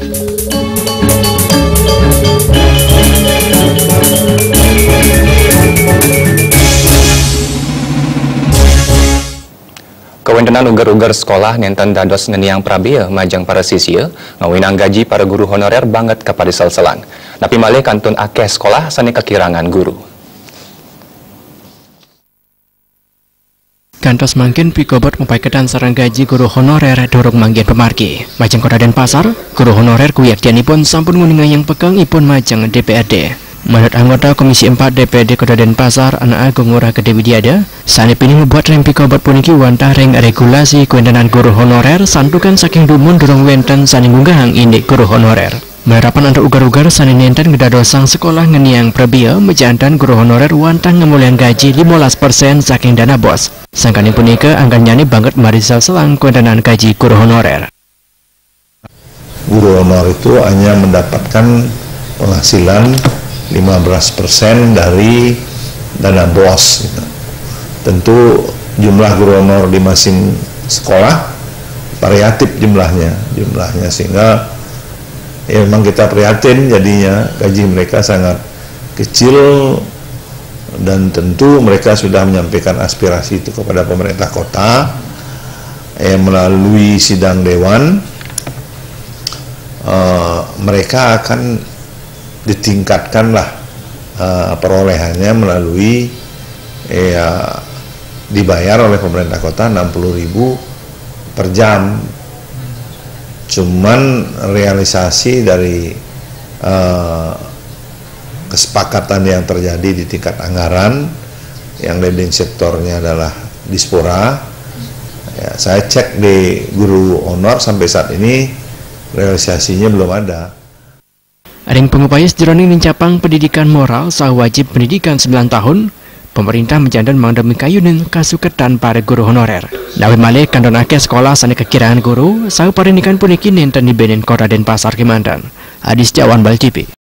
Kawentenan ugar-ugar sekolah nenten dados ngeniang prabiya majang para sisya ngawinang gaji para guru honorer banget kepada sel-selan. Tapi malih kantun akeh sekolah sani kekirangan guru. Kantos mangkin pikobot mempaiketan sarang gaji guru honorer dorong mangkin pemargi. Majang Kota Denpasar, guru honorer kuyaktianipun sampun nguningayang pegang ipun majang DPRD. Menurut anggota Komisi 4 DPRD Kota Denpasar, Anak Agung Ngurah Gede Widiada, sanepini membuat rem pikobot puniki wantah reng regulasi kuentenan guru honorer santukan saking dumun durung wenten saning unggahang ini guru honorer. Merapan antar ugar-ugar saning nenten ngedadosang sekolah ngeniang prebia mejantan guru honorer wantah ngemulian gaji 15% saking dana bos. Sangkani punika angkanya banget marisal selang kuentenan gaji guru honorer. Guru honorer itu hanya mendapatkan penghasilan 15% dari dana BOS gitu. Tentu jumlah guru honor di masing sekolah variatif jumlahnya sehingga ya memang kita prihatin jadinya gaji mereka sangat kecil dan tentu mereka sudah menyampaikan aspirasi itu kepada pemerintah kota melalui sidang dewan. Mereka akan ditingkatkanlah perolehannya melalui dibayar oleh pemerintah kota 60.000 per jam. Cuman realisasi dari kesepakatan yang terjadi di tingkat anggaran yang leading sektornya adalah Dispora. Ya, saya cek di guru honor sampai saat ini realisasinya belum ada. Aring pengupaya sejeroning nincapang pendidikan moral sah wajib pendidikan 9 tahun, pemerintah menjandan mangdemi kayuning kasuketan para guru honorer. Nawi malih kandon akeh sekolah sani kekirangan guru, sah parindikan puniki nenten di Benen Kota Denpasar Kemandan. Hadis Jawan Bal TV.